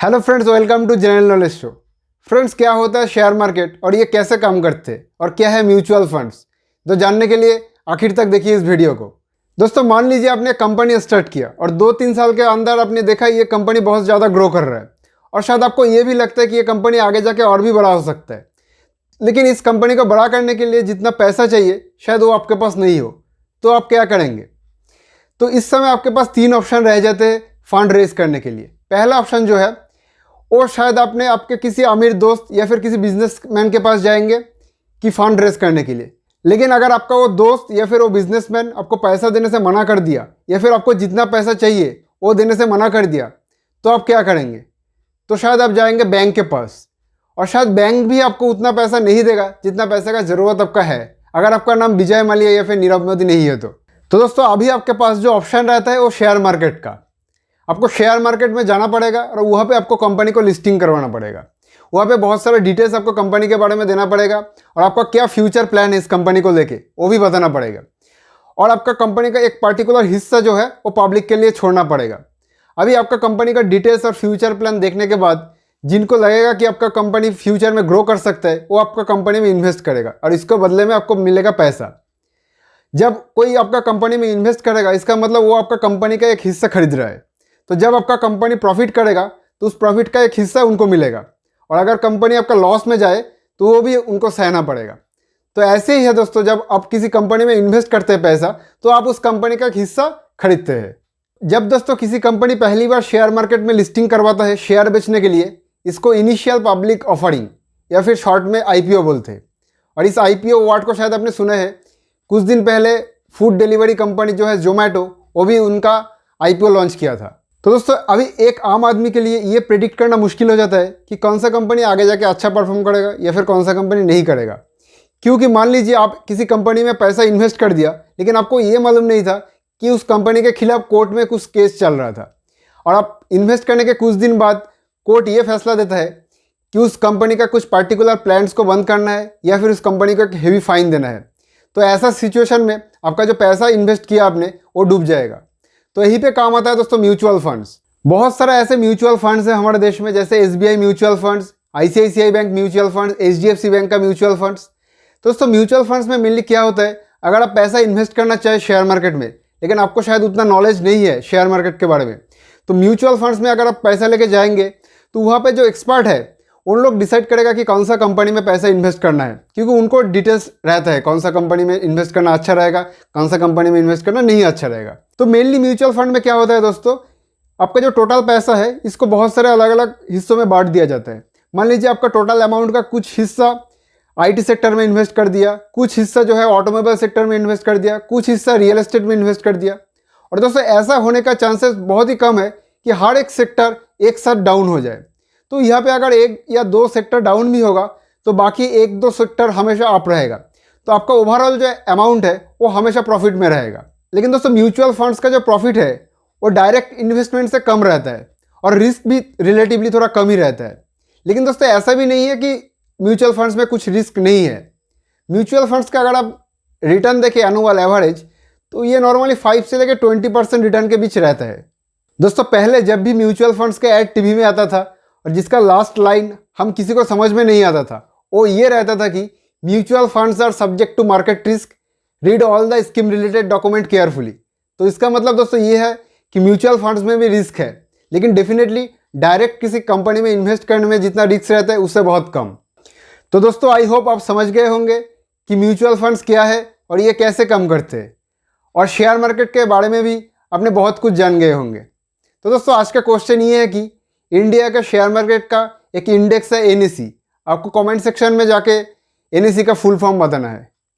Hello friends, welcome to general knowledge show. Friends, क्या होता है शेयर मार्केट और ये कैसे काम करते हैं और क्या है म्यूचुअल फंड्स, तो जानने के लिए आखिर तक देखिए इस वीडियो को। दोस्तों, मान लीजिए आपने कंपनी स्टार्ट किया और 2-3 साल के अंदर आपने देखा ये कंपनी बहुत ज़्यादा ग्रो कर रहा है और शायद आपको ये भी लगता है कि ये कंपनी आगे जाके और भी बड़ा हो सकता है, लेकिन इस कंपनी को बड़ा करने के लिए जितना पैसा चाहिए शायद वो आपके पास नहीं हो, तो आप क्या करेंगे? तो इस समय आपके पास 3 ऑप्शन रह जाते हैं फंड रेज करने के लिए। पहला ऑप्शन जो है वो शायद आपने आपके किसी अमीर दोस्त या फिर किसी बिजनेसमैन के पास जाएंगे कि फंड रेज करने के लिए, लेकिन अगर आपका वो दोस्त या फिर वो बिजनेसमैन आपको पैसा देने से मना कर दिया या फिर आपको जितना पैसा चाहिए वो देने से मना कर दिया, तो आप क्या करेंगे? तो शायद आप जाएंगे बैंक के पास और शायद बैंक भी आपको उतना पैसा नहीं देगा जितना पैसे का ज़रूरत आपका है, अगर आपका नाम विजय माल्या या फिर नीरव मोदी नहीं है तो दोस्तों अभी आपके पास जो ऑप्शन रहता है वो शेयर मार्केट का। आपको शेयर मार्केट में जाना पड़ेगा और वहाँ पे आपको कंपनी को लिस्टिंग करवाना पड़ेगा। वहाँ पे बहुत सारे डिटेल्स आपको कंपनी के बारे में देना पड़ेगा और आपका क्या फ्यूचर प्लान है इस कंपनी को लेके वो भी बताना पड़ेगा, और आपका कंपनी का एक पर्टिकुलर हिस्सा जो है वो पब्लिक के लिए छोड़ना पड़ेगा। अभी आपका कंपनी का डिटेल्स और फ्यूचर प्लान देखने के बाद जिनको लगेगा कि आपका कंपनी फ्यूचर में ग्रो कर सकता है वो आपका कंपनी में इन्वेस्ट करेगा और इसको बदले में आपको मिलेगा पैसा। जब कोई आपका कंपनी में इन्वेस्ट करेगा इसका मतलब वो आपका कंपनी का एक हिस्सा खरीद रहा है, तो जब आपका कंपनी प्रॉफिट करेगा तो उस प्रॉफिट का एक हिस्सा उनको मिलेगा, और अगर कंपनी आपका लॉस में जाए तो वो भी उनको सहना पड़ेगा। तो ऐसे ही है दोस्तों, जब आप किसी कंपनी में इन्वेस्ट करते हैं पैसा तो आप उस कंपनी का एक हिस्सा खरीदते हैं। जब दोस्तों किसी कंपनी पहली बार शेयर मार्केट में लिस्टिंग करवाता है शेयर बेचने के लिए, इसको इनिशियल पब्लिक ऑफरिंग या फिर शॉर्ट में IPO बोलते हैं। और इस IPO वर्ड को शायद आपने सुना है। कुछ दिन पहले फूड डिलीवरी कंपनी जो है जोमेटो, वो भी उनका IPO लॉन्च किया था। तो दोस्तों अभी एक आम आदमी के लिए ये प्रेडिक्ट करना मुश्किल हो जाता है कि कौन सा कंपनी आगे जाके अच्छा परफॉर्म करेगा या फिर कौन सा कंपनी नहीं करेगा, क्योंकि मान लीजिए आप किसी कंपनी में पैसा इन्वेस्ट कर दिया लेकिन आपको ये मालूम नहीं था कि उस कंपनी के खिलाफ कोर्ट में कुछ केस चल रहा था, और आप इन्वेस्ट करने के कुछ दिन बाद कोर्ट ये फैसला देता है कि उस कंपनी का कुछ पर्टिकुलर प्लान्स को बंद करना है या फिर उस कंपनी को एक हेवी फाइन देना है। तो ऐसा सिचुएशन में आपका जो पैसा इन्वेस्ट किया आपने वो डूब जाएगा। तो यहीं पे काम आता है दोस्तों म्यूचुअल फंड्स। बहुत सारे ऐसे म्यूचुअल फंड्स हैं हमारे देश में, जैसे SBI mutual funds, ICICI bank mutual funds, HDFC bank का म्यूचुअल फंड्स। दोस्तों म्यूचुअल फंड्स में मेनली क्या होता है, अगर आप पैसा इन्वेस्ट करना चाहे शेयर मार्केट में लेकिन आपको शायद उतना नॉलेज नहीं है शेयर मार्केट के बारे में, तो म्यूचुअल फंड्स में अगर आप पैसा लेके जाएंगे तो वहाँ पर जो एक्सपर्ट है उन लोग डिसाइड करेगा कि कौन सा कंपनी में पैसा इन्वेस्ट करना है, क्योंकि उनको डिटेल्स रहता है कौन सा कंपनी में इन्वेस्ट करना अच्छा रहेगा, कौन सा कंपनी में इन्वेस्ट करना नहीं अच्छा रहेगा। तो मेनली म्यूचुअल फंड में क्या होता है दोस्तों, आपका जो टोटल पैसा है इसको बहुत सारे अलग अलग हिस्सों में बांट दिया जाता है। मान लीजिए आपका टोटल अमाउंट का कुछ हिस्सा IT सेक्टर में इन्वेस्ट कर दिया, कुछ हिस्सा जो है ऑटोमोबाइल सेक्टर में इन्वेस्ट कर दिया, कुछ हिस्सा रियल एस्टेट में इन्वेस्ट कर दिया। और दोस्तों ऐसा होने का चांसेस बहुत ही कम है कि हर एक सेक्टर एक साथ डाउन हो जाए। तो यहाँ पे अगर 1 या 2 सेक्टर डाउन भी होगा तो बाकी 1-2 सेक्टर हमेशा अप रहेगा, तो आपका ओवरऑल जो अमाउंट है वो हमेशा प्रॉफिट में रहेगा। लेकिन दोस्तों म्यूचुअल फंड्स का जो प्रॉफिट है वो डायरेक्ट इन्वेस्टमेंट से कम रहता है और रिस्क भी रिलेटिवली थोड़ा कम ही रहता है। लेकिन दोस्तों ऐसा भी नहीं है कि म्यूचुअल फंड्स में कुछ रिस्क नहीं है। म्यूचुअल फंड्स का अगर आप रिटर्न देखें एनुअल एवरेज, तो ये नॉर्मली 5 से लेकर 20% रिटर्न के बीच रहता है। दोस्तों पहले जब भी म्यूचुअल फंड्स का ऐड टीवी में आता था और जिसका लास्ट लाइन हम किसी को समझ में नहीं आता था, वो ये रहता था कि mutual funds are subject to market risk, read all the scheme related document carefully. तो इसका मतलब दोस्तों ये है कि म्यूचुअल फंड्स में भी रिस्क है, लेकिन डेफिनेटली डायरेक्ट किसी कंपनी में इन्वेस्ट करने में जितना रिस्क रहता है उससे बहुत कम। तो दोस्तों आई होप आप समझ गए होंगे कि म्यूचुअल फंड्स क्या है और ये कैसे काम करते हैं, और शेयर मार्केट के बारे में भी आपने बहुत कुछ जान गए होंगे। तो दोस्तों आज का क्वेश्चन ये है कि इंडिया का शेयर मार्केट का एक इंडेक्स है NSE, आपको कमेंट सेक्शन में जाके NSE का फुल फॉर्म बताना है।